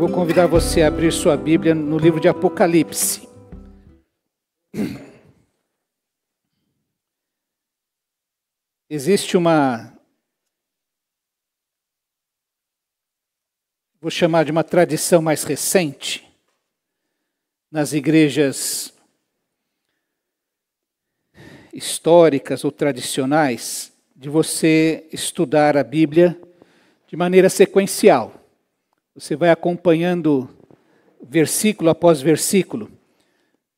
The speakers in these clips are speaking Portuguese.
vou convidar você a abrir sua Bíblia no livro de Apocalipse. Existe vou chamar de uma tradição mais recente, nas igrejas históricas ou tradicionais, de você estudar a Bíblia de maneira sequencial. Você vai acompanhando versículo após versículo.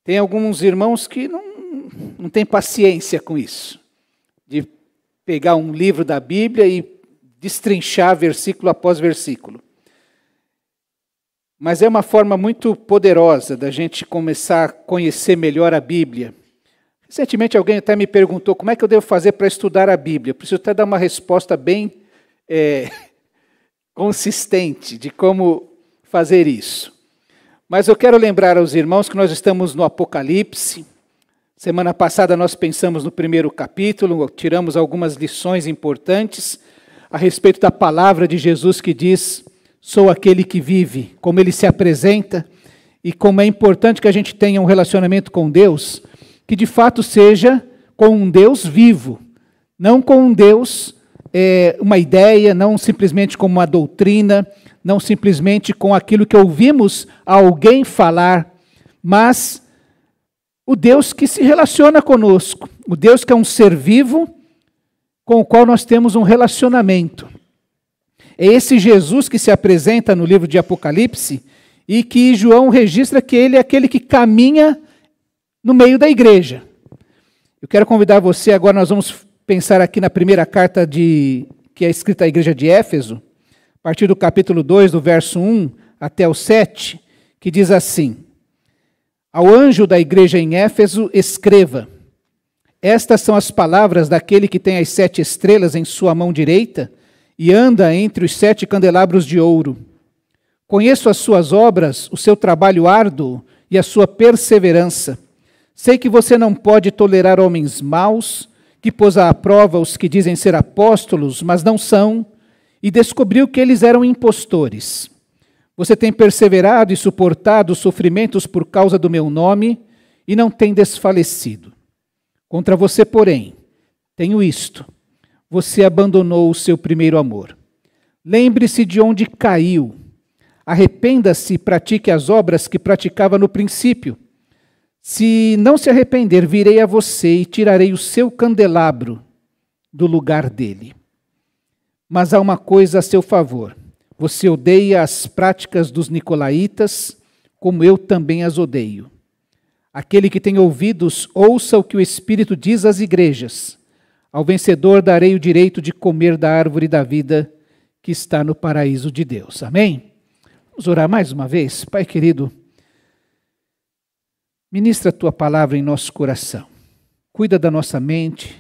Tem alguns irmãos que não têm paciência com isso, de pegar um livro da Bíblia e destrinchar versículo após versículo. Mas é uma forma muito poderosa da gente começar a conhecer melhor a Bíblia. Recentemente alguém até me perguntou como é que eu devo fazer para estudar a Bíblia. Eu preciso até dar uma resposta bem consistente de como fazer isso. Mas eu quero lembrar aos irmãos que nós estamos no Apocalipse. Semana passada nós pensamos no primeiro capítulo, tiramos algumas lições importantes a respeito da palavra de Jesus que diz: sou aquele que vive, como ele se apresenta e como é importante que a gente tenha um relacionamento com Deus, que de fato seja com um Deus vivo, não com um Deus, uma ideia, não simplesmente como uma doutrina, não simplesmente com aquilo que ouvimos alguém falar, mas o Deus que se relaciona conosco, o Deus que é um ser vivo com o qual nós temos um relacionamento. É esse Jesus que se apresenta no livro de Apocalipse e que João registra que ele é aquele que caminha no meio da igreja. Eu quero convidar você, agora nós vamos pensar aqui na primeira carta que é escrita à igreja de Éfeso, a partir do capítulo 2, do verso 1 até o 7, que diz assim: ao anjo da igreja em Éfeso escreva: estas são as palavras daquele que tem as 7 estrelas em sua mão direita e anda entre os 7 candelabros de ouro. Conheço as suas obras, o seu trabalho árduo e a sua perseverança. Sei que você não pode tolerar homens maus, que pôs à prova os que dizem ser apóstolos, mas não são, e descobriu que eles eram impostores. Você tem perseverado e suportado os sofrimentos por causa do meu nome e não tem desfalecido. Contra você, porém, tenho isto: você abandonou o seu primeiro amor. Lembre-se de onde caiu. Arrependa-se e pratique as obras que praticava no princípio. Se não se arrepender, virei a você e tirarei o seu candelabro do lugar dele. Mas há uma coisa a seu favor: você odeia as práticas dos nicolaítas, como eu também as odeio. Aquele que tem ouvidos, ouça o que o Espírito diz às igrejas. Ao vencedor darei o direito de comer da árvore da vida que está no paraíso de Deus. Amém? Vamos orar mais uma vez. Pai querido, ministra a tua palavra em nosso coração. Cuida da nossa mente,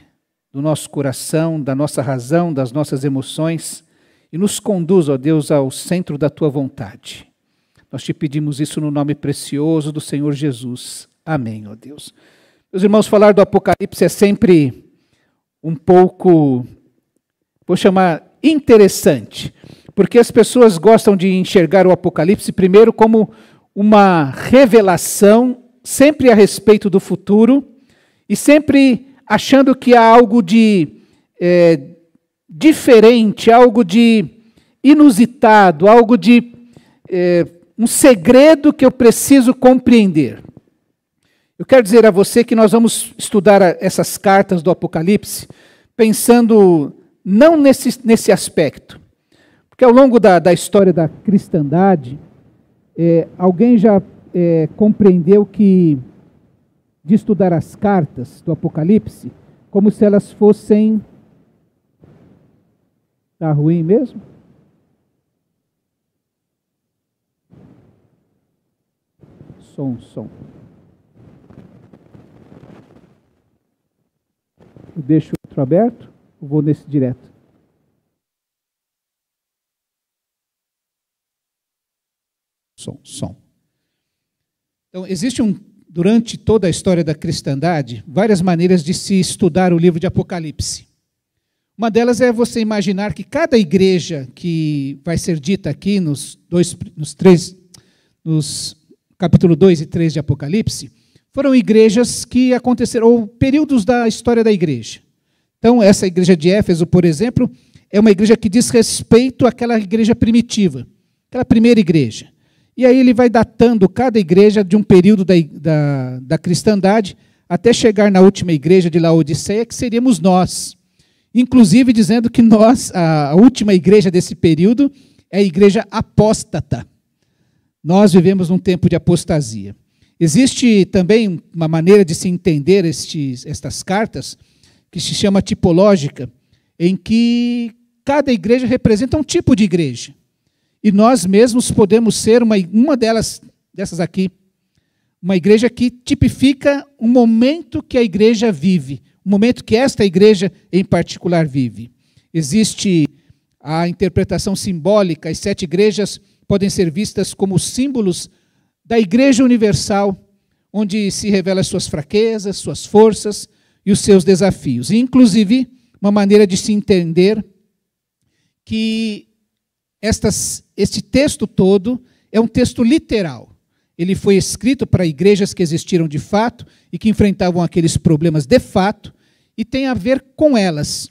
do nosso coração, da nossa razão, das nossas emoções e nos conduz, ó Deus, ao centro da tua vontade. Nós te pedimos isso no nome precioso do Senhor Jesus. Amém, ó Deus. Meus irmãos, falar do Apocalipse é sempre um pouco, vou chamar, interessante, porque as pessoas gostam de enxergar o Apocalipse primeiro como uma revelação, sempre a respeito do futuro, e sempre achando que há algo de diferente, algo de inusitado, algo de um segredo que eu preciso compreender. Eu quero dizer a você que nós vamos estudar essas cartas do Apocalipse pensando não nesse aspecto, porque ao longo da história da cristandade, alguém já compreendeu que de estudar as cartas do Apocalipse como se elas fossem... Está ruim mesmo? Som. Eu deixo o outro aberto ou vou nesse direto? Som. Então, existe durante toda a história da cristandade, várias maneiras de se estudar o livro de Apocalipse. Uma delas é você imaginar que cada igreja que vai ser dita aqui nos capítulo 2 e 3 de Apocalipse, foram igrejas que aconteceram, ou períodos da história da igreja. Então, essa igreja de Éfeso, por exemplo, é uma igreja que diz respeito àquela igreja primitiva, aquela primeira igreja. E aí ele vai datando cada igreja de um período da cristandade, até chegar na última igreja de Laodiceia, que seríamos nós. Inclusive dizendo que nós, a última igreja desse período, é a igreja apóstata. Nós vivemos num tempo de apostasia. Existe também uma maneira de se entender estas cartas, que se chama tipológica, em que cada igreja representa um tipo de igreja. E nós mesmos podemos ser uma dessas aqui, uma igreja que tipifica um momento que a igreja vive, um momento que esta igreja em particular vive. Existe a interpretação simbólica, as 7 igrejas podem ser vistas como símbolos da igreja universal, onde se revela as suas fraquezas, suas forças e os seus desafios. E, inclusive, uma maneira de se entender que este texto todo é um texto literal. Ele foi escrito para igrejas que existiram de fato e que enfrentavam aqueles problemas de fato, e tem a ver com elas.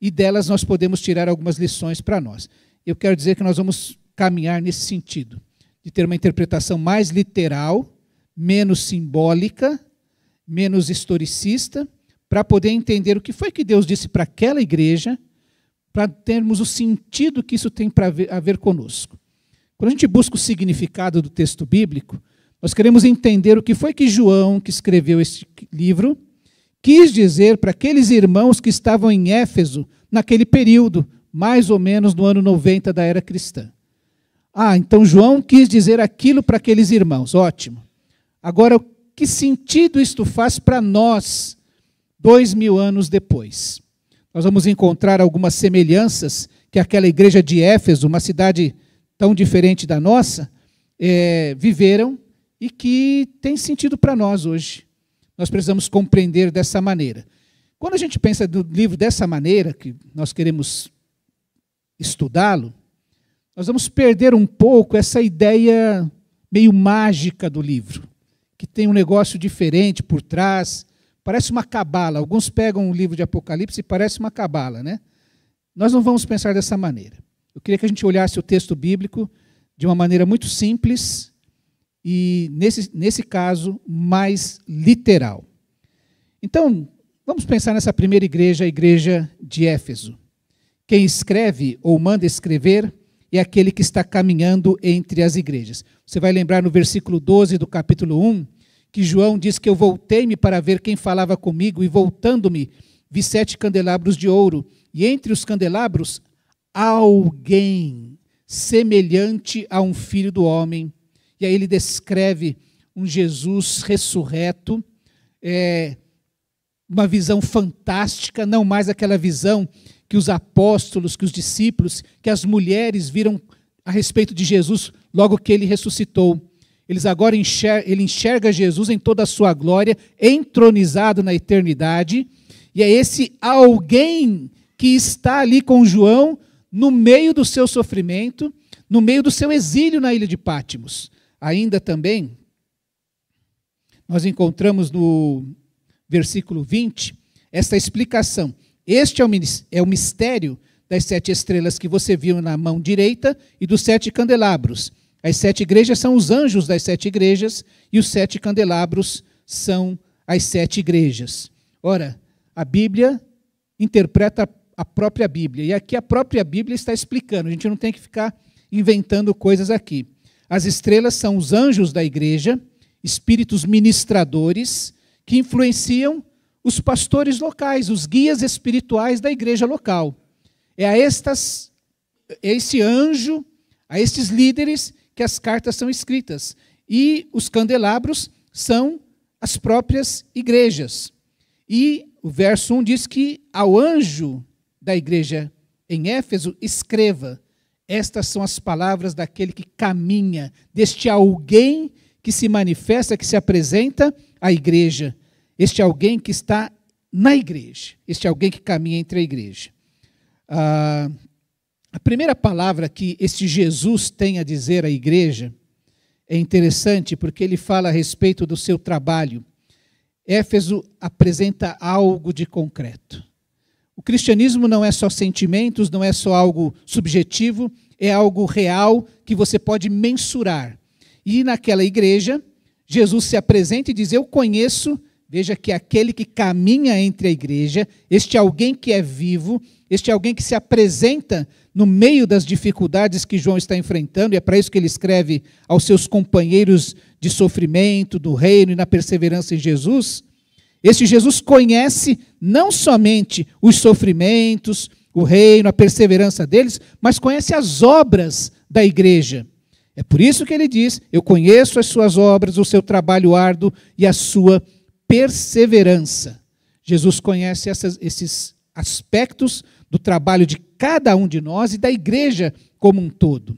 E delas nós podemos tirar algumas lições para nós. Eu quero dizer que nós vamos caminhar nesse sentido, de ter uma interpretação mais literal, menos simbólica, menos historicista, para poder entender o que foi que Deus disse para aquela igreja, para termos o sentido que isso tem a ver conosco. Quando a gente busca o significado do texto bíblico, nós queremos entender o que foi que João, que escreveu este livro, quis dizer para aqueles irmãos que estavam em Éfeso naquele período, mais ou menos no ano 90 da era cristã. Então João quis dizer aquilo para aqueles irmãos, ótimo. Agora, que sentido isto faz para nós, 2000 anos depois? Nós vamos encontrar algumas semelhanças que aquela igreja de Éfeso, uma cidade tão diferente da nossa, viveram e que tem sentido para nós hoje. Nós precisamos compreender dessa maneira. Quando a gente pensa no livro dessa maneira, que nós queremos estudá-lo, nós vamos perder um pouco essa ideia meio mágica do livro, que tem um negócio diferente por trás, parece uma cabala. Alguns pegam um livro de Apocalipse e parece uma cabala, né? Nós não vamos pensar dessa maneira. Eu queria que a gente olhasse o texto bíblico de uma maneira muito simples e, nesse caso, mais literal. Então, vamos pensar nessa primeira igreja, a igreja de Éfeso. Quem escreve ou manda escrever é aquele que está caminhando entre as igrejas. Você vai lembrar no versículo 12 do capítulo 1, que João diz que eu voltei-me para ver quem falava comigo, e voltando-me, vi 7 candelabros de ouro, e entre os candelabros, alguém semelhante a um filho do homem. E aí ele descreve um Jesus ressurreto, uma visão fantástica, não mais aquela visão que os apóstolos, que os discípulos, que as mulheres viram a respeito de Jesus logo que ele ressuscitou. Ele enxerga Jesus em toda a sua glória, entronizado na eternidade, e é esse alguém que está ali com João no meio do seu sofrimento, no meio do seu exílio na ilha de Pátimos. Ainda também, nós encontramos no versículo 20, essa explicação. Este é o mistério das 7 estrelas que você viu na mão direita e dos 7 candelabros. As 7 igrejas são os anjos das 7 igrejas e os 7 candelabros são as 7 igrejas. Ora, a Bíblia interpreta a própria Bíblia. E aqui a própria Bíblia está explicando. A gente não tem que ficar inventando coisas aqui. As estrelas são os anjos da igreja, espíritos ministradores, que influenciam os pastores locais, os guias espirituais da igreja local. É a esse anjo, a estes líderes que as cartas são escritas. E os candelabros são as próprias igrejas. E o verso 1 diz que ao anjo da igreja em Éfeso, escreva: estas são as palavras daquele que caminha, deste alguém que se manifesta, que se apresenta à igreja. Este alguém que está na igreja, este alguém que caminha entre a igreja. A primeira palavra que este Jesus tem a dizer à igreja é interessante porque ele fala a respeito do seu trabalho. Éfeso apresenta algo de concreto. O cristianismo não é só sentimentos, não é só algo subjetivo, é algo real que você pode mensurar. E naquela igreja, Jesus se apresenta e diz: eu conheço, veja que aquele que caminha entre a igreja, este alguém que é vivo, este alguém que se apresenta no meio das dificuldades que João está enfrentando, e é para isso que ele escreve aos seus companheiros de sofrimento, do reino e na perseverança em Jesus. Este Jesus conhece não somente os sofrimentos, o reino, a perseverança deles, mas conhece as obras da igreja. É por isso que ele diz: eu conheço as suas obras, o seu trabalho árduo e a sua perseverança. Jesus conhece esses aspectos do trabalho de cada um de nós e da igreja como um todo.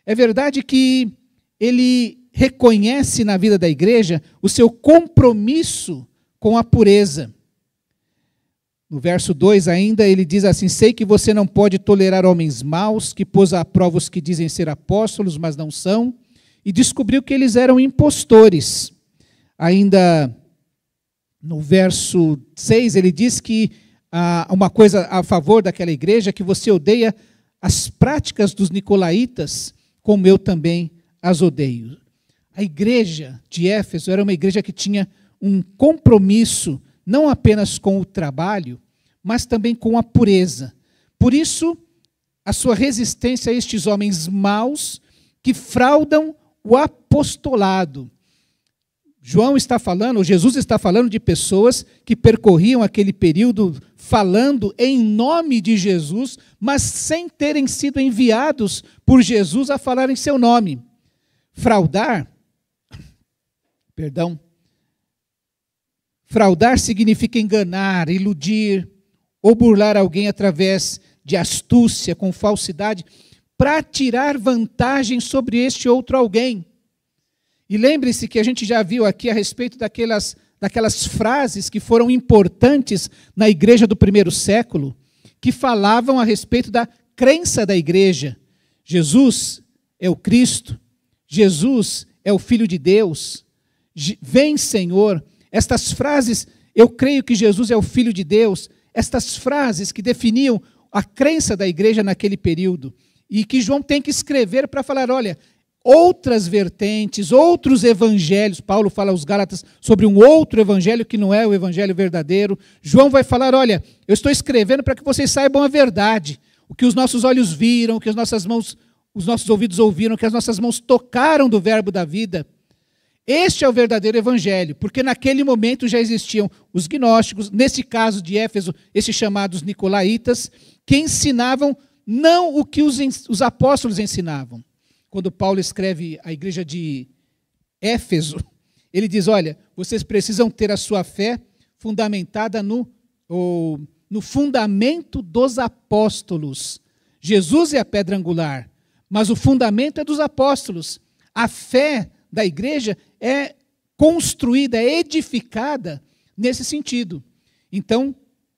É verdade que ele reconhece na vida da igreja o seu compromisso com a pureza. No verso 2 ainda, ele diz assim: sei que você não pode tolerar homens maus, que pôs à prova os que dizem ser apóstolos, mas não são, e descobriu que eles eram impostores. Ainda no verso 6, ele diz que uma coisa a favor daquela igreja, que você odeia as práticas dos nicolaítas, como eu também as odeio. A igreja de Éfeso era uma igreja que tinha um compromisso, não apenas com o trabalho, mas também com a pureza. Por isso, a sua resistência a estes homens maus que fraudam o apostolado. João está falando, Jesus está falando de pessoas que percorriam aquele período falando em nome de Jesus, mas sem terem sido enviados por Jesus a falar em seu nome. Fraudar significa enganar, iludir ou burlar alguém através de astúcia, com falsidade, para tirar vantagem sobre este outro alguém. E lembre-se que a gente já viu aqui a respeito daquelas frases que foram importantes na igreja do primeiro século, que falavam a respeito da crença da igreja. Jesus é o Cristo, Jesus é o Filho de Deus, vem Senhor. Estas frases, eu creio que Jesus é o Filho de Deus, estas frases que definiam a crença da igreja naquele período, e que João tem que escrever para falar: olha, outras vertentes, outros evangelhos. Paulo fala aos Gálatas sobre um outro evangelho que não é o evangelho verdadeiro. João vai falar: olha, eu estou escrevendo para que vocês saibam a verdade, o que os nossos olhos viram, o que as nossas mãos, os nossos ouvidos ouviram, o que as nossas mãos tocaram do verbo da vida. Este é o verdadeiro evangelho, porque naquele momento já existiam os gnósticos, nesse caso de Éfeso, esses chamados nicolaítas, que ensinavam não o que os apóstolos ensinavam. Quando Paulo escreve à igreja de Éfeso, ele diz: olha, vocês precisam ter a sua fé fundamentada no fundamento dos apóstolos. Jesus é a pedra angular, mas o fundamento é dos apóstolos. A fé da igreja é construída, é edificada nesse sentido. Então,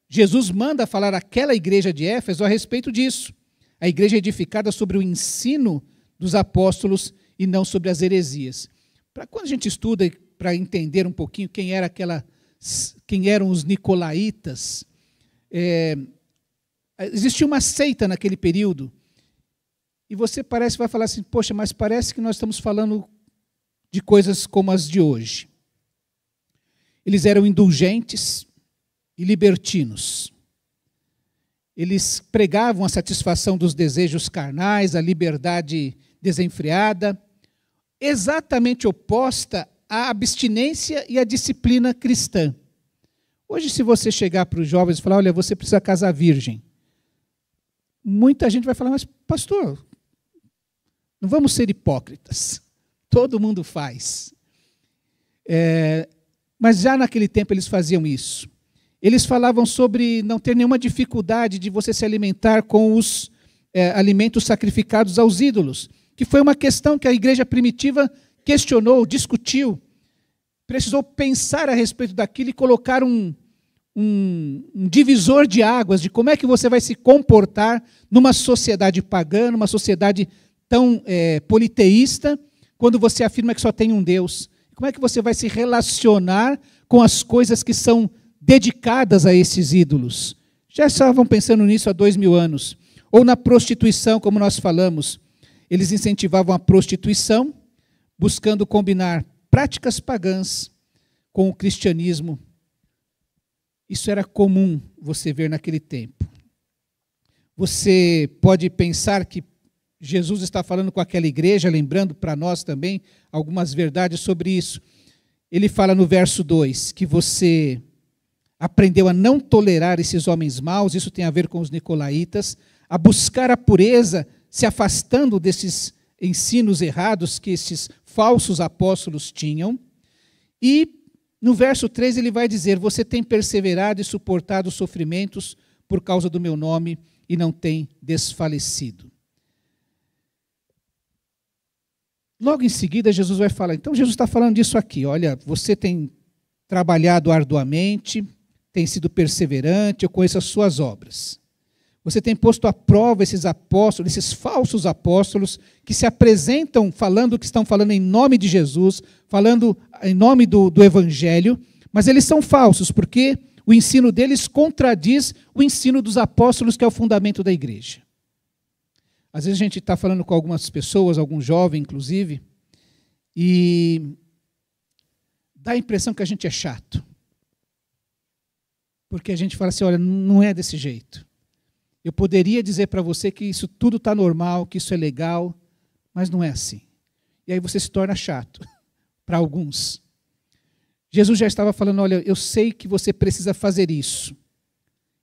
Jesus manda falar àquela igreja de Éfeso a respeito disso. A igreja é edificada sobre o ensino dos apóstolos e não sobre as heresias. Para quando a gente estuda, para entender um pouquinho quem eram os nicolaítas, existia uma seita naquele período, e você vai falar assim: poxa, mas parece que nós estamos falando de coisas como as de hoje. Eles eram indulgentes e libertinos. Eles pregavam a satisfação dos desejos carnais, a liberdade desenfreada, exatamente oposta à abstinência e à disciplina cristã. Hoje, se você chegar para os jovens e falar: olha, você precisa casar virgem, muita gente vai falar: mas pastor, não vamos ser hipócritas. Todo mundo faz. Mas já naquele tempo eles faziam isso. Eles falavam sobre não ter nenhuma dificuldade de você se alimentar com os alimentos sacrificados aos ídolos, que foi uma questão que a igreja primitiva questionou, discutiu, precisou pensar a respeito daquilo e colocar um um divisor de águas de como é que você vai se comportar numa sociedade pagã, numa sociedade tão politeísta, quando você afirma que só tem um Deus. Como é que você vai se relacionar com as coisas que são dedicadas a esses ídolos? Já estavam pensando nisso há 2000 anos. Ou na prostituição, como nós falamos. Eles incentivavam a prostituição, buscando combinar práticas pagãs com o cristianismo. Isso era comum você ver naquele tempo. Você pode pensar que Jesus está falando com aquela igreja, lembrando para nós também algumas verdades sobre isso. Ele fala no verso 2 que você aprendeu a não tolerar esses homens maus, isso tem a ver com os nicolaítas, a buscar a pureza, se afastando desses ensinos errados que esses falsos apóstolos tinham. E no verso 3 ele vai dizer, você tem perseverado e suportado os sofrimentos por causa do meu nome e não tem desfalecido. Logo em seguida Jesus vai falar, então Jesus está falando disso aqui, olha, você tem trabalhado arduamente, tem sido perseverante, eu conheço as suas obras. Você tem posto à prova esses apóstolos, esses falsos apóstolos, que se apresentam falando que estão falando em nome de Jesus, falando em nome do Evangelho, mas eles são falsos, porque o ensino deles contradiz o ensino dos apóstolos, que é o fundamento da igreja. Às vezes a gente está falando com algumas pessoas, algum jovem inclusive, e dá a impressão que a gente é chato. Porque a gente fala assim, olha, não é desse jeito. Eu poderia dizer para você que isso tudo está normal, que isso é legal, mas não é assim. E aí você se torna chato, para alguns. Jesus já estava falando, olha, eu sei que você precisa fazer isso.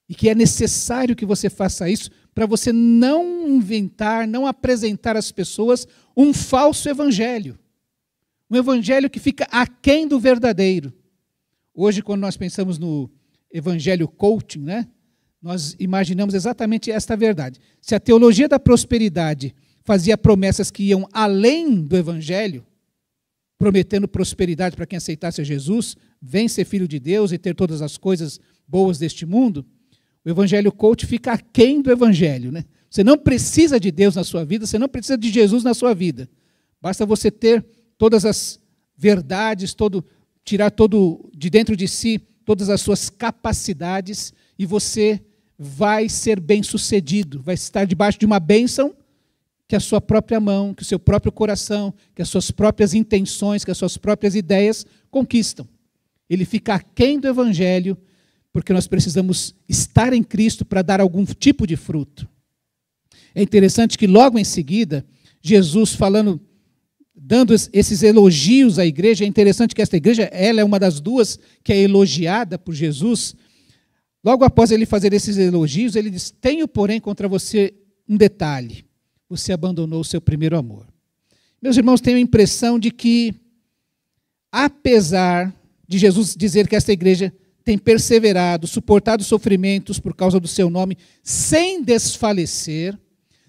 E que é necessário que você faça isso para você não inventar, não apresentar às pessoas um falso evangelho. Um evangelho que fica aquém do verdadeiro. Hoje, quando nós pensamos no evangelho coaching, né? Nós imaginamos exatamente esta verdade. Se a teologia da prosperidade fazia promessas que iam além do evangelho, prometendo prosperidade para quem aceitasse a Jesus, vem ser filho de Deus e ter todas as coisas boas deste mundo, o evangelho coach fica aquém do evangelho, né? Você não precisa de Deus na sua vida, você não precisa de Jesus na sua vida. Basta você ter todas as verdades, tirar todo de dentro de si todas as suas capacidades e você vai ser bem-sucedido, vai estar debaixo de uma bênção que a sua própria mão, que o seu próprio coração, que as suas próprias intenções, que as suas próprias ideias conquistam. Ele fica aquém do evangelho, porque nós precisamos estar em Cristo para dar algum tipo de fruto. É interessante que logo em seguida, Jesus falando, dando esses elogios à igreja, é interessante que esta igreja, ela é uma das duas que é elogiada por Jesus. Logo após ele fazer esses elogios, ele diz, tenho, porém, contra você um detalhe. Você abandonou o seu primeiro amor. Meus irmãos, tenho a impressão de que, apesar de Jesus dizer que esta igreja tem perseverado, suportado sofrimentos por causa do seu nome, sem desfalecer,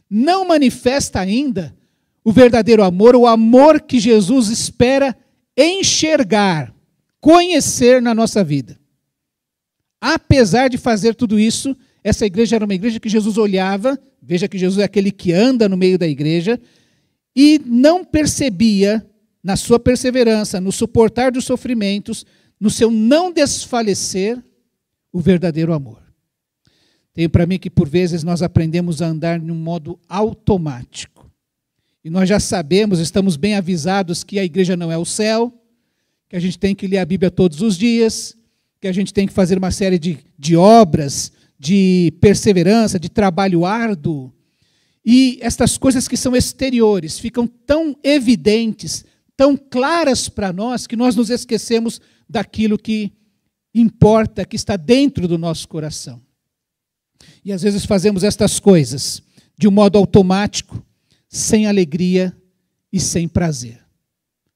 não manifesta ainda o verdadeiro amor, o amor que Jesus espera enxergar, conhecer na nossa vida. Apesar de fazer tudo isso, essa igreja era uma igreja que Jesus olhava, veja que Jesus é aquele que anda no meio da igreja, e não percebia, na sua perseverança, no suportar dos sofrimentos, no seu não desfalecer, o verdadeiro amor. Tenho para mim que por vezes nós aprendemos a andar de um modo automático. E nós já sabemos, estamos bem avisados que a igreja não é o céu, que a gente tem que ler a Bíblia todos os dias, que a gente tem que fazer uma série de obras, de perseverança, de trabalho árduo. E estas coisas que são exteriores ficam tão evidentes, tão claras para nós, que nós nos esquecemos daquilo que importa, que está dentro do nosso coração. E às vezes fazemos estas coisas de um modo automático, sem alegria e sem prazer.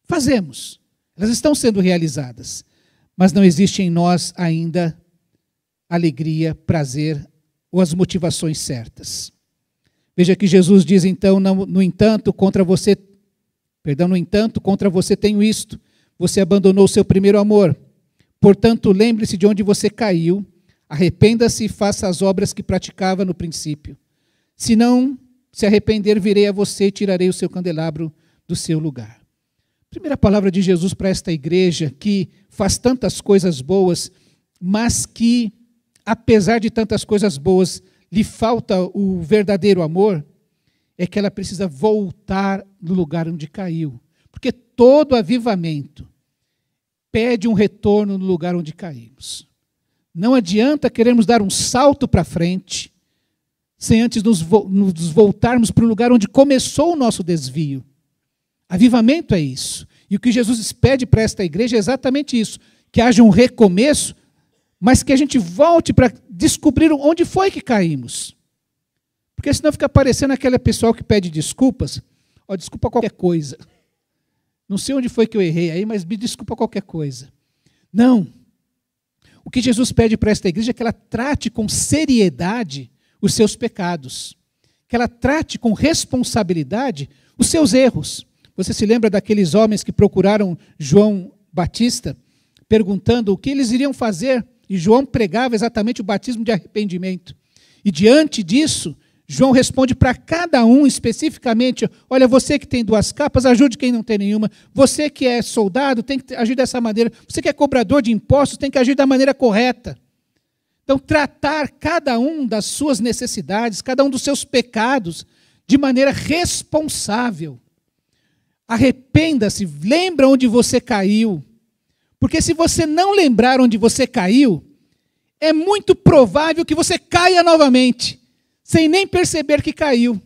Fazemos, elas estão sendo realizadas, mas não existe em nós ainda alegria, prazer ou as motivações certas. Veja que Jesus diz então, no entanto, contra você tenho isto, você abandonou o seu primeiro amor. Portanto, lembre-se de onde você caiu, arrependa-se e faça as obras que praticava no princípio. Se não se arrepender, virei a você e tirarei o seu candelabro do seu lugar. Primeira palavra de Jesus para esta igreja, que faz tantas coisas boas, mas que, apesar de tantas coisas boas, lhe falta o verdadeiro amor, é que ela precisa voltar no lugar onde caiu. Porque todo avivamento pede um retorno no lugar onde caímos. Não adianta querermos dar um salto para frente, sem antes nos voltarmos para o lugar onde começou o nosso desvio. Avivamento é isso. E o que Jesus pede para esta igreja é exatamente isso, que haja um recomeço, mas que a gente volte para descobrir onde foi que caímos. Porque senão fica parecendo aquele pessoal que pede desculpas. Ó, desculpa qualquer coisa. Não sei onde foi que eu errei aí, mas me desculpa qualquer coisa. Não. O que Jesus pede para esta igreja é que ela trate com seriedade os seus pecados. Que ela trate com responsabilidade os seus erros. Você se lembra daqueles homens que procuraram João Batista, perguntando o que eles iriam fazer? E João pregava exatamente o batismo de arrependimento. E diante disso, João responde para cada um especificamente: olha, você que tem 2 capas, ajude quem não tem nenhuma. Você que é soldado, tem que agir dessa maneira. Você que é cobrador de impostos, tem que agir da maneira correta. Então, tratar cada um das suas necessidades, cada um dos seus pecados, de maneira responsável. Arrependa-se, lembra onde você caiu. Porque se você não lembrar onde você caiu, é muito provável que você caia novamente, sem nem perceber que caiu.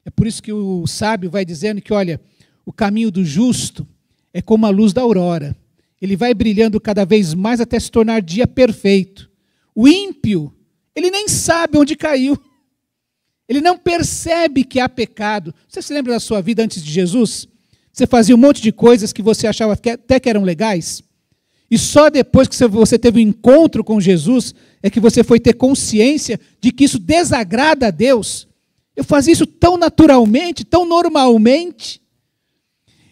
É por isso que o sábio vai dizendo que, olha, o caminho do justo é como a luz da aurora. Ele vai brilhando cada vez mais até se tornar dia perfeito. O ímpio, ele nem sabe onde caiu. Ele não percebe que há pecado. Você se lembra da sua vida antes de Jesus? Você fazia um monte de coisas que você achava até que eram legais. E só depois que você teve um encontro com Jesus, é que você foi ter consciência de que isso desagrada a Deus. Eu fazia isso tão naturalmente, tão normalmente.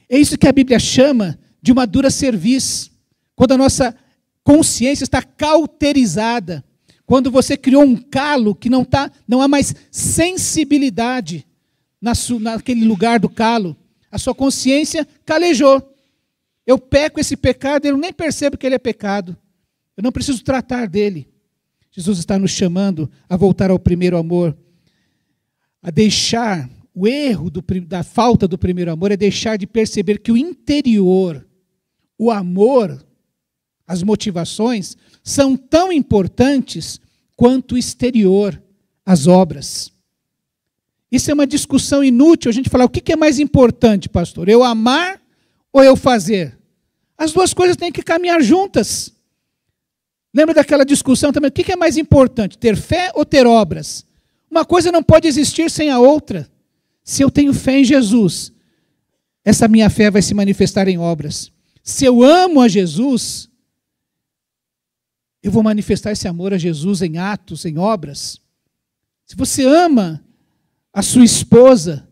É isso que a Bíblia chama de uma dura cerviz. Quando a nossa consciência está cauterizada. Quando você criou um calo que não há mais sensibilidade naquele lugar do calo. A sua consciência calejou. Eu peco esse pecado, eu nem percebo que ele é pecado. Eu não preciso tratar dele. Jesus está nos chamando a voltar ao primeiro amor. A deixar o erro da falta do primeiro amor, é deixar de perceber que o interior, o amor, as motivações, são tão importantes quanto o exterior, as obras. Isso é uma discussão inútil, a gente falar, o que é mais importante, pastor? Eu amar ou eu fazer? As duas coisas têm que caminhar juntas. Lembra daquela discussão também? O que é mais importante, ter fé ou ter obras? Uma coisa não pode existir sem a outra. Se eu tenho fé em Jesus, essa minha fé vai se manifestar em obras. Se eu amo a Jesus, eu vou manifestar esse amor a Jesus em atos, em obras. Se você ama a sua esposa,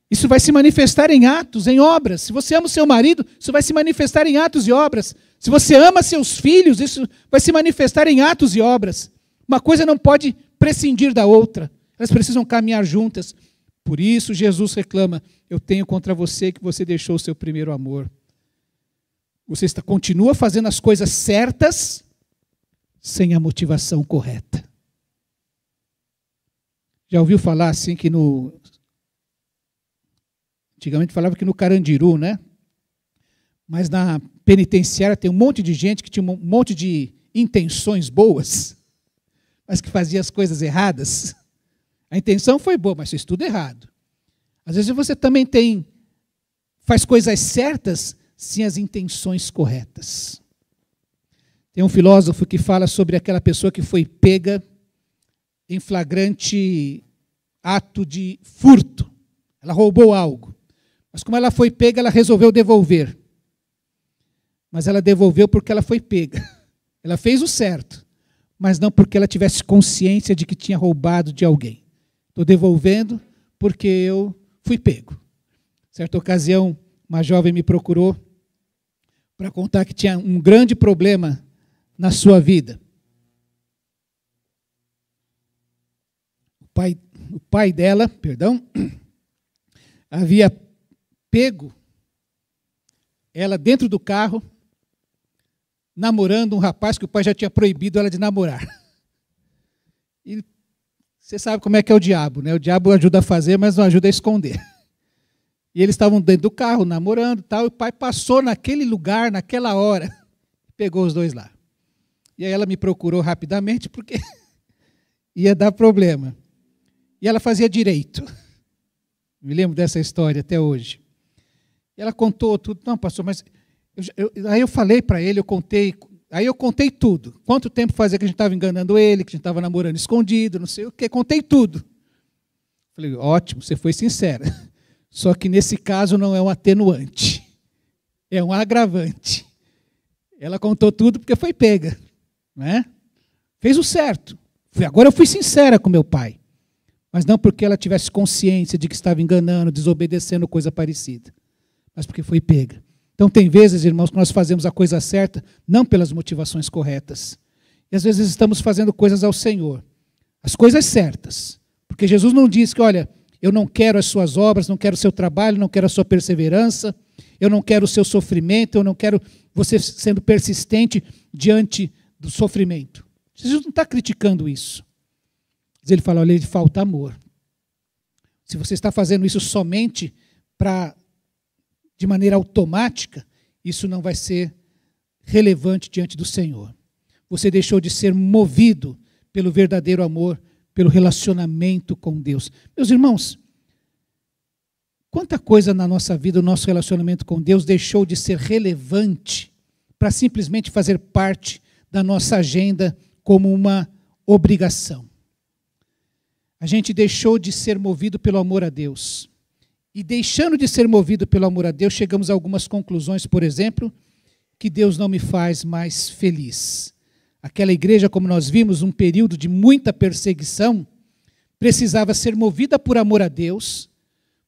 isso vai se manifestar em atos, em obras. Se você ama o seu marido, isso vai se manifestar em atos e obras. Se você ama seus filhos, isso vai se manifestar em atos e obras. Uma coisa não pode prescindir da outra. Elas precisam caminhar juntas. Por isso Jesus reclama, eu tenho contra você que você deixou o seu primeiro amor. Você continua fazendo as coisas certas sem a motivação correta. Já ouviu falar assim que antigamente falava que no Carandiru, né? Mas na penitenciária tem um monte de gente que tinha um monte de intenções boas, mas que fazia as coisas erradas. A intenção foi boa, mas fez tudo errado. Às vezes você também faz coisas certas sem as intenções corretas. Tem um filósofo que fala sobre aquela pessoa que foi pega em flagrante ato de furto. Ela roubou algo. Mas como ela foi pega, ela resolveu devolver. Mas ela devolveu porque ela foi pega. Ela fez o certo, mas não porque ela tivesse consciência de que tinha roubado de alguém. Estou devolvendo porque eu fui pego. Certa ocasião, uma jovem me procurou para contar que tinha um grande problema na sua vida. pai dela, havia pego ela dentro do carro, namorando um rapaz que o pai já tinha proibido ela de namorar. E você sabe como é que é o diabo, né? O diabo ajuda a fazer, mas não ajuda a esconder. E eles estavam dentro do carro, namorando e tal, e o pai passou naquele lugar, naquela hora, e pegou os dois lá. E aí ela me procurou rapidamente, porque ia dar problema. E ela fazia direito. Me lembro dessa história até hoje. E ela contou tudo. Não, pastor, mas... Aí eu falei para ele, eu contei tudo. Quanto tempo fazia que a gente estava enganando ele, que a gente estava namorando escondido, não sei o quê. Contei tudo. Falei, ótimo, você foi sincera. Só que nesse caso não é um atenuante. É um agravante. Ela contou tudo porque foi pega. Né? Fez o certo. Agora eu fui sincera com meu pai. Mas não porque ela tivesse consciência de que estava enganando, desobedecendo, coisa parecida. Mas porque foi pega. Então tem vezes, irmãos, que nós fazemos a coisa certa não pelas motivações corretas. E às vezes estamos fazendo coisas ao Senhor. As coisas certas. Porque Jesus não diz que, olha, eu não quero as suas obras, não quero o seu trabalho, não quero a sua perseverança, eu não quero o seu sofrimento, eu não quero você sendo persistente diante do sofrimento. Jesus não está criticando isso. Mas ele fala, olha, ele falta amor. Se você está fazendo isso somente de maneira automática, isso não vai ser relevante diante do Senhor. Você deixou de ser movido pelo verdadeiro amor, pelo relacionamento com Deus. Meus irmãos, quanta coisa na nossa vida, o nosso relacionamento com Deus deixou de ser relevante para simplesmente fazer parte da nossa agenda como uma obrigação. A gente deixou de ser movido pelo amor a Deus. E deixando de ser movido pelo amor a Deus, chegamos a algumas conclusões, por exemplo, que Deus não me faz mais feliz. Aquela igreja, como nós vimos, um período de muita perseguição, precisava ser movida por amor a Deus,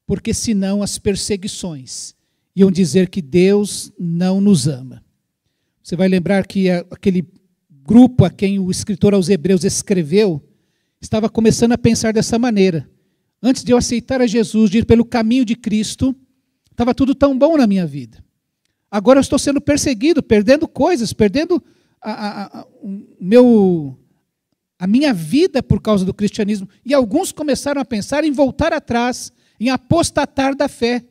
porque senão as perseguições iam dizer que Deus não nos ama. Você vai lembrar que aquele grupo a quem o escritor aos Hebreus escreveu, estava começando a pensar dessa maneira. Antes de eu aceitar a Jesus, de ir pelo caminho de Cristo, estava tudo tão bom na minha vida. Agora eu estou sendo perseguido, perdendo coisas, perdendo a minha vida por causa do cristianismo. E alguns começaram a pensar em voltar atrás, em apostatar da fé.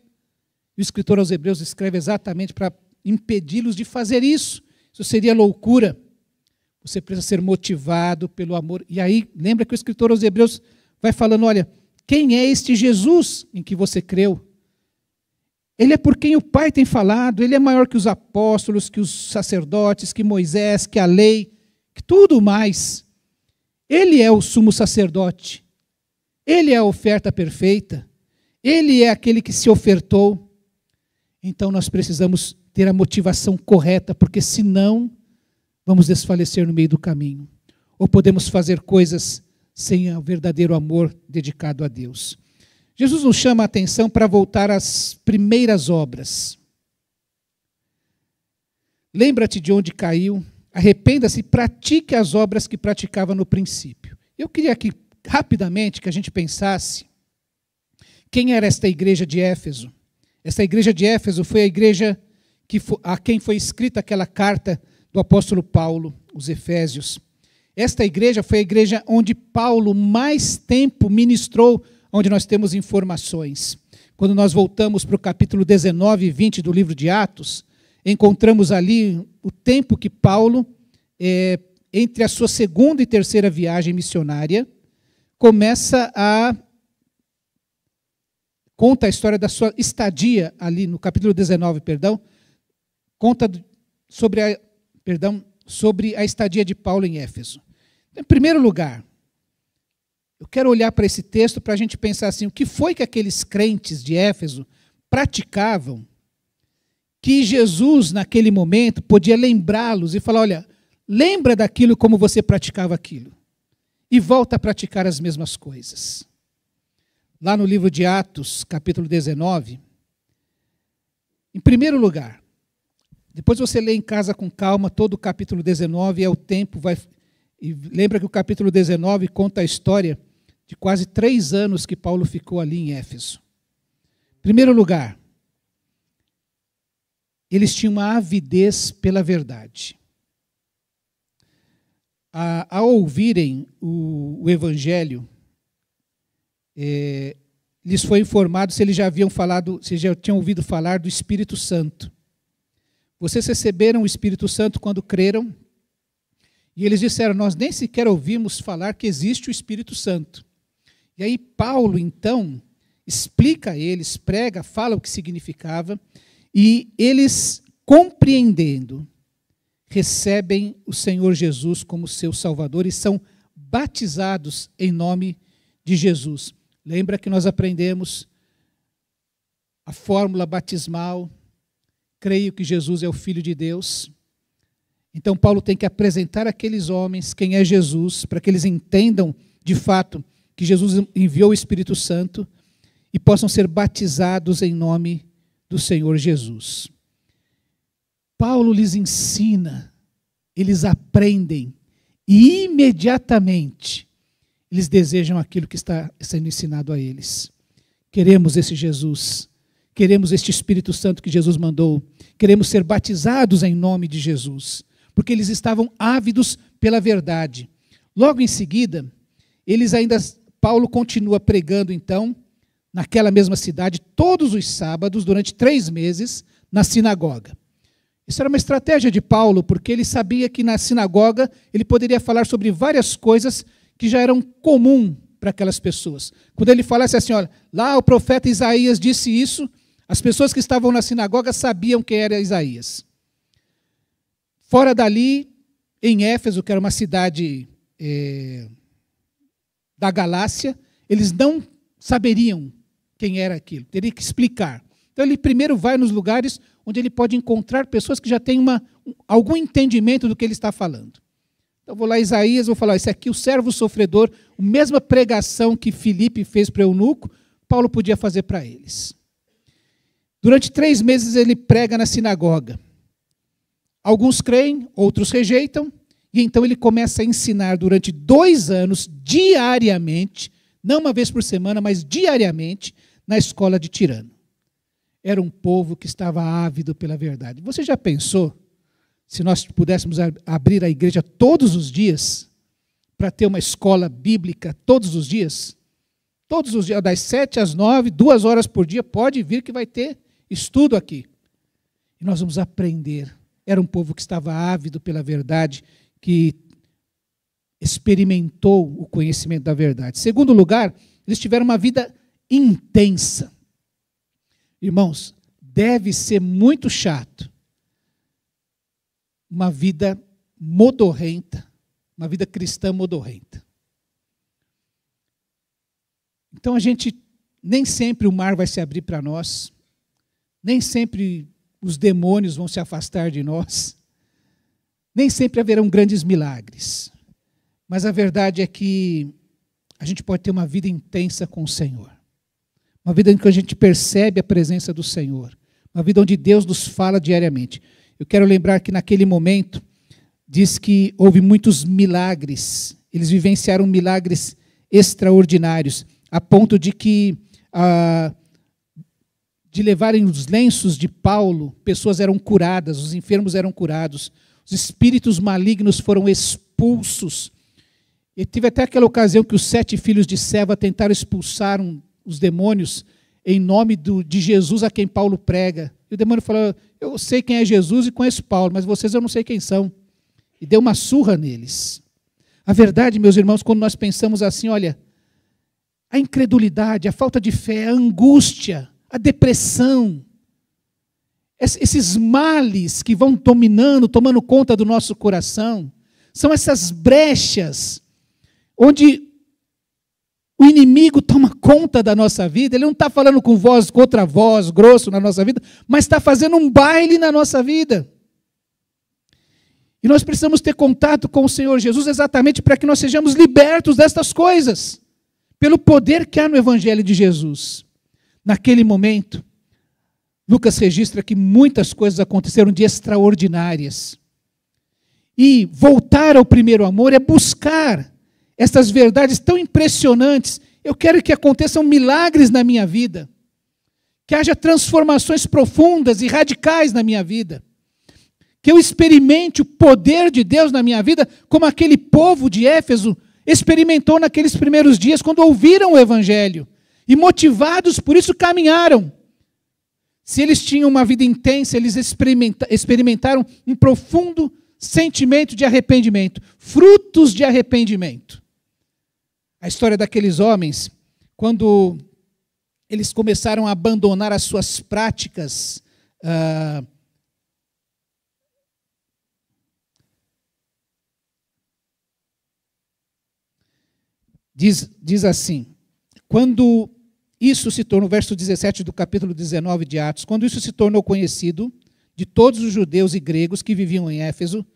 E o escritor aos Hebreus escreve exatamente para impedi-los de fazer isso. Isso seria loucura. Você precisa ser motivado pelo amor. E aí, lembra que o escritor aos Hebreus vai falando, olha, quem é este Jesus em que você creu? Ele é por quem o Pai tem falado, ele é maior que os apóstolos, que os sacerdotes, que Moisés, que a lei, que tudo mais. Ele é o sumo sacerdote, ele é a oferta perfeita, ele é aquele que se ofertou. Então nós precisamos ter a motivação correta, porque senão vamos desfalecer no meio do caminho. Ou podemos fazer coisas sem o verdadeiro amor dedicado a Deus. Jesus nos chama a atenção para voltar às primeiras obras. Lembra-te de onde caiu, arrependa-se e pratique as obras que praticava no princípio. Eu queria aqui, rapidamente, que a gente pensasse quem era esta igreja de Éfeso. Esta igreja de Éfeso foi a igreja a quem foi escrita aquela carta do apóstolo Paulo, os Efésios. Esta igreja foi a igreja onde Paulo mais tempo ministrou, onde nós temos informações. Quando nós voltamos para o capítulo 19 e 20 do livro de Atos, encontramos ali o tempo que Paulo, entre a sua segunda e terceira viagem missionária, conta a história da sua estadia ali, no capítulo 19, conta sobre a estadia de Paulo em Éfeso. Em primeiro lugar, eu quero olhar para esse texto para a gente pensar assim, o que foi que aqueles crentes de Éfeso praticavam que Jesus, naquele momento, podia lembrá-los e falar, olha, lembra daquilo como você praticava aquilo. E volta a praticar as mesmas coisas. Lá no livro de Atos, capítulo 19, em primeiro lugar, depois você lê em casa com calma todo o capítulo 19, e o tempo vai... E lembra que o capítulo 19 conta a história de quase 3 anos que Paulo ficou ali em Éfeso. Em primeiro lugar, eles tinham uma avidez pela verdade. Ao ouvirem o Evangelho, lhes foi informado se eles já tinham ouvido falar do Espírito Santo. Vocês receberam o Espírito Santo quando creram? E eles disseram, nós nem sequer ouvimos falar que existe o Espírito Santo. E aí Paulo, então, explica a eles, prega, fala o que significava, e eles, compreendendo, recebem o Senhor Jesus como seu Salvador e são batizados em nome de Jesus. Lembra que nós aprendemos a fórmula batismal, creio que Jesus é o Filho de Deus. Então Paulo tem que apresentar àqueles homens quem é Jesus, para que eles entendam de fato que Jesus enviou o Espírito Santo e possam ser batizados em nome do Senhor Jesus. Paulo lhes ensina, eles aprendem e imediatamente eles desejam aquilo que está sendo ensinado a eles. Queremos esse Jesus, queremos este Espírito Santo que Jesus mandou, queremos ser batizados em nome de Jesus, porque eles estavam ávidos pela verdade. Logo em seguida, Paulo continua pregando então, naquela mesma cidade, todos os sábados, durante 3 meses, na sinagoga. Isso era uma estratégia de Paulo, porque ele sabia que na sinagoga ele poderia falar sobre várias coisas que já eram comum para aquelas pessoas. Quando ele falasse assim, olha, lá o profeta Isaías disse isso, as pessoas que estavam na sinagoga sabiam quem era Isaías. Fora dali, em Éfeso, que era uma cidade da Galácia, eles não saberiam quem era aquilo, teria que explicar. Então ele primeiro vai nos lugares onde ele pode encontrar pessoas que já têm algum entendimento do que ele está falando. Então vou lá a Isaías, vou falar, esse aqui, o servo sofredor, a mesma pregação que Filipe fez para o eunuco, Paulo podia fazer para eles. Durante 3 meses ele prega na sinagoga. Alguns creem, outros rejeitam, e então ele começa a ensinar durante 2 anos, diariamente, não uma vez por semana, mas diariamente, na escola de Tirano. Era um povo que estava ávido pela verdade. Você já pensou, se nós pudéssemos abrir a igreja todos os dias, para ter uma escola bíblica todos os dias? Todos os dias, das 7 às 9, 2 horas por dia, pode vir que vai ter estudo aqui. E nós vamos aprender. Era um povo que estava ávido pela verdade, que experimentou o conhecimento da verdade. Segundo lugar, eles tiveram uma vida intensa. Irmãos, deve ser muito chato uma vida modorrenta, uma vida cristã modorrenta. Então nem sempre o mar vai se abrir para nós, nem sempre os demônios vão se afastar de nós, nem sempre haverão grandes milagres. Mas a verdade é que a gente pode ter uma vida intensa com o Senhor. Uma vida em que a gente percebe a presença do Senhor. Uma vida onde Deus nos fala diariamente. Eu quero lembrar que naquele momento, diz que houve muitos milagres. Eles vivenciaram milagres extraordinários, a ponto de que, de levarem os lenços de Paulo, pessoas eram curadas, os enfermos eram curados, os espíritos malignos foram expulsos. E teve até aquela ocasião que os 7 filhos de Seva tentaram expulsar os demônios em nome de Jesus a quem Paulo prega. E o demônio falou, eu sei quem é Jesus e conheço Paulo, mas vocês eu não sei quem são. E deu uma surra neles. A verdade, meus irmãos, quando nós pensamos assim, olha, a incredulidade, a falta de fé, a angústia, a depressão, esses males que vão dominando, tomando conta do nosso coração, são essas brechas onde o inimigo toma conta da nossa vida. Ele não está falando com outra voz, grosso na nossa vida, mas está fazendo um baile na nossa vida. E nós precisamos ter contato com o Senhor Jesus exatamente para que nós sejamos libertos destas coisas, pelo poder que há no Evangelho de Jesus. Naquele momento, Lucas registra que muitas coisas aconteceram de extraordinárias. E voltar ao primeiro amor é buscar essas verdades tão impressionantes. Eu quero que aconteçam milagres na minha vida, que haja transformações profundas e radicais na minha vida, que eu experimente o poder de Deus na minha vida, como aquele povo de Éfeso experimentou naqueles primeiros dias, quando ouviram o Evangelho, e motivados por isso caminharam. Se eles tinham uma vida intensa, eles experimentaram um profundo sentimento de arrependimento, frutos de arrependimento. A história daqueles homens, quando eles começaram a abandonar as suas práticas diz assim, quando isso se tornou, verso 17 do capítulo 19 de Atos, quando isso se tornou conhecido de todos os judeus e gregos que viviam em Éfeso,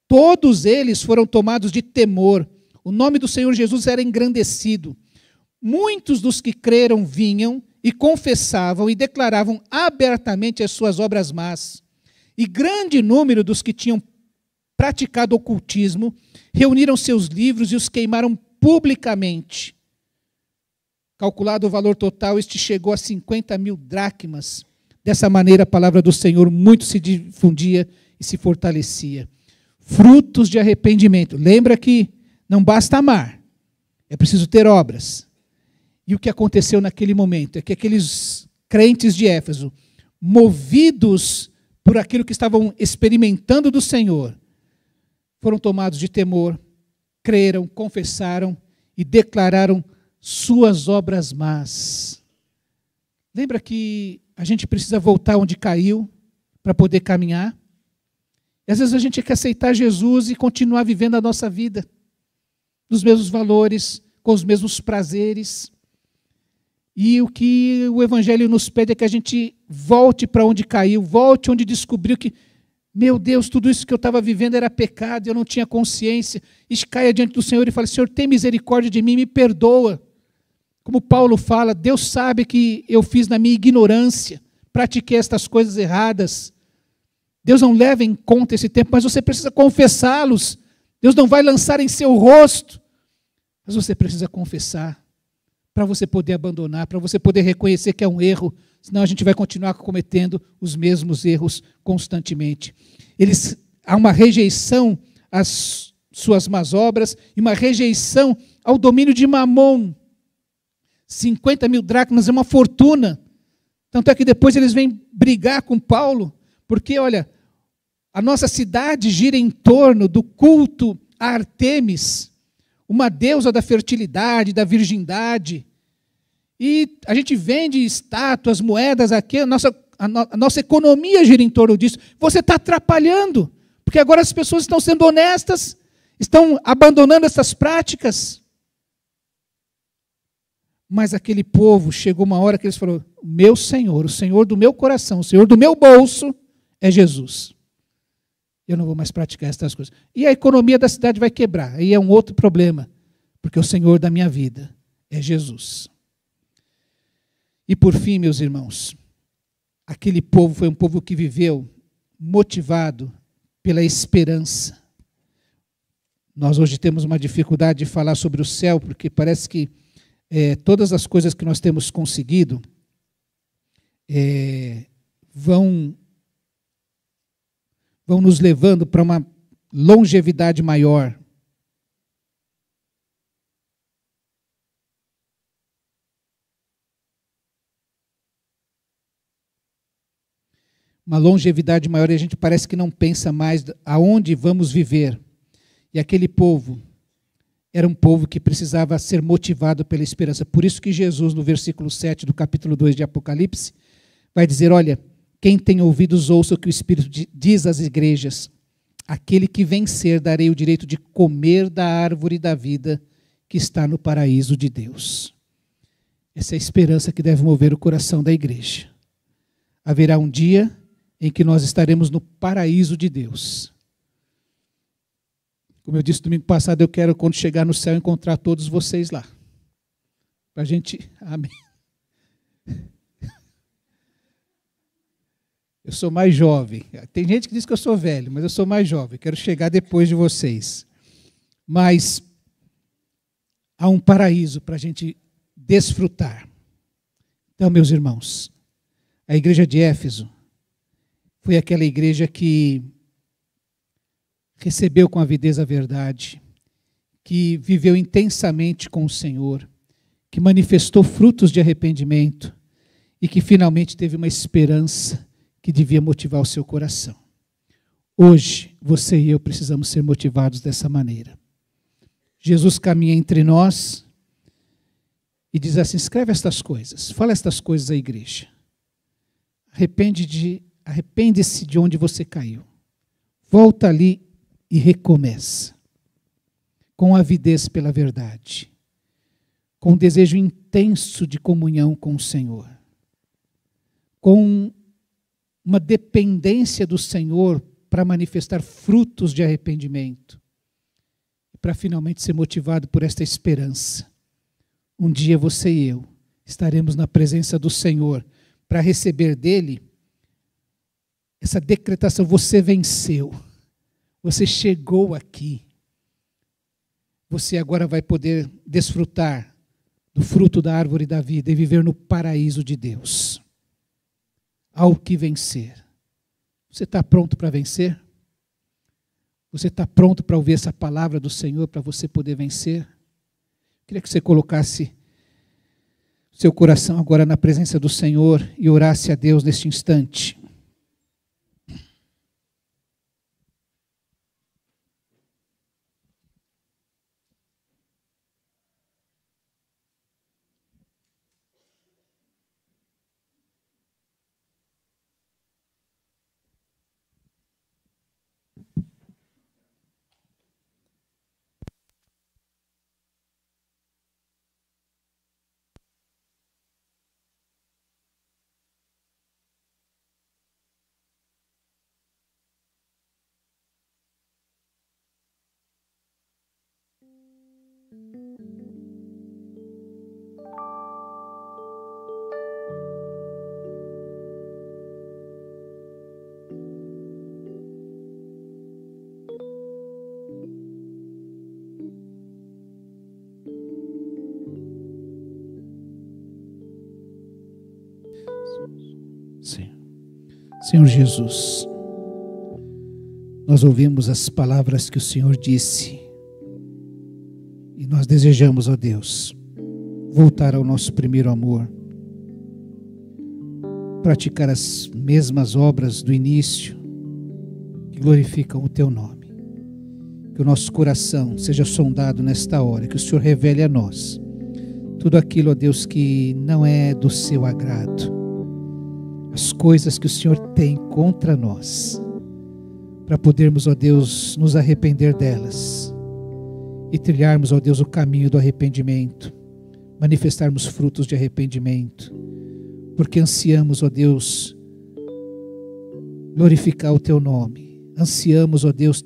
todos eles foram tomados de temor. O nome do Senhor Jesus era engrandecido. Muitos dos que creram vinham e confessavam e declaravam abertamente as suas obras más. E grande número dos que tinham praticado ocultismo reuniram seus livros e os queimaram publicamente. Calculado o valor total, este chegou a 50.000 dracmas. Dessa maneira, a palavra do Senhor muito se difundia e se fortalecia. Frutos de arrependimento. Lembra que não basta amar, é preciso ter obras. E o que aconteceu naquele momento é que aqueles crentes de Éfeso, movidos por aquilo que estavam experimentando do Senhor, foram tomados de temor, creram, confessaram e declararam suas obras más. Lembra que a gente precisa voltar onde caiu para poder caminhar? E às vezes a gente quer aceitar Jesus e continuar vivendo a nossa vida dos mesmos valores, com os mesmos prazeres. E o que o Evangelho nos pede é que a gente volte para onde caiu, volte onde descobriu que, meu Deus, tudo isso que eu estava vivendo era pecado, eu não tinha consciência. E caia diante do Senhor e fale, Senhor, tem misericórdia de mim, me perdoa. Como Paulo fala, Deus sabe que eu fiz na minha ignorância, pratiquei estas coisas erradas. Deus não leva em conta esse tempo, mas você precisa confessá-los. Deus não vai lançar em seu rosto, mas você precisa confessar, para você poder abandonar, para você poder reconhecer que é um erro, senão a gente vai continuar cometendo os mesmos erros constantemente. Há uma rejeição às suas más obras e uma rejeição ao domínio de Mamon. 50.000 dracmas é uma fortuna. Tanto é que depois eles vêm brigar com Paulo, porque, olha, a nossa cidade gira em torno do culto a Artemis, uma deusa da fertilidade, da virgindade. E a gente vende estátuas, moedas aqui, a nossa economia gira em torno disso. Você está atrapalhando, porque agora as pessoas estão sendo honestas, estão abandonando essas práticas. Mas aquele povo, chegou uma hora que eles falaram, meu Senhor, o Senhor do meu coração, o Senhor do meu bolso é Jesus. Eu não vou mais praticar essas coisas. E a economia da cidade vai quebrar. Aí é um outro problema, porque o Senhor da minha vida é Jesus. E por fim, meus irmãos, aquele povo foi um povo que viveu motivado pela esperança. Nós hoje temos uma dificuldade de falar sobre o céu, porque parece que todas as coisas que nós temos conseguido vão nos levando para uma longevidade maior. Uma longevidade maior, e a gente parece que não pensa mais aonde vamos viver. E aquele povo era um povo que precisava ser motivado pela esperança. Por isso que Jesus, no versículo 7 do capítulo 2 de Apocalipse, vai dizer, olha, quem tem ouvidos ouça o que o Espírito diz às igrejas. Aquele que vencer, darei o direito de comer da árvore da vida que está no paraíso de Deus. Essa é a esperança que deve mover o coração da igreja. Haverá um dia em que nós estaremos no paraíso de Deus. Como eu disse domingo passado, eu quero, quando chegar no céu, encontrar todos vocês lá. Para a gente... Amém. Eu sou mais jovem. Tem gente que diz que eu sou velho, mas eu sou mais jovem. Quero chegar depois de vocês. Mas há um paraíso para a gente desfrutar. Então, meus irmãos, a igreja de Éfeso foi aquela igreja que recebeu com avidez a verdade, que viveu intensamente com o Senhor, que manifestou frutos de arrependimento e que finalmente teve uma esperança que devia motivar o seu coração. Hoje, você e eu precisamos ser motivados dessa maneira. Jesus caminha entre nós e diz assim: escreve estas coisas, fala estas coisas à igreja. Arrepende-se de onde você caiu. Volta ali e recomeça. Com avidez pela verdade. Com um desejo intenso de comunhão com o Senhor. Com uma dependência do Senhor para manifestar frutos de arrependimento. Para finalmente ser motivado por esta esperança. Um dia você e eu estaremos na presença do Senhor para receber dele essa decretação: você venceu, você chegou aqui, você agora vai poder desfrutar do fruto da árvore da vida e viver no paraíso de Deus. Ao que vencer. Você está pronto para vencer? Você está pronto para ouvir essa palavra do Senhor para você poder vencer? Queria que você colocasse seu coração agora na presença do Senhor e orasse a Deus neste instante. Senhor Jesus, nós ouvimos as palavras que o Senhor disse e nós desejamos, ó Deus, voltar ao nosso primeiro amor, praticar as mesmas obras do início que glorificam o Teu nome. Que o nosso coração seja sondado nesta hora, que o Senhor revele a nós tudo aquilo, ó Deus, que não é do Seu agrado. As coisas que o Senhor tem contra nós, para podermos, ó Deus, nos arrepender delas e trilharmos, ó Deus, o caminho do arrependimento, manifestarmos frutos de arrependimento, porque ansiamos, ó Deus, glorificar o Teu nome, ansiamos, ó Deus,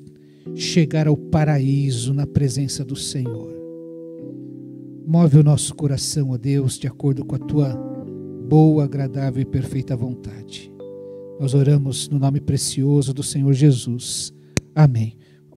chegar ao paraíso na presença do Senhor. Move o nosso coração, ó Deus, de acordo com a Tua boa, agradável e perfeita vontade. Nós oramos no nome precioso do Senhor Jesus. Amém.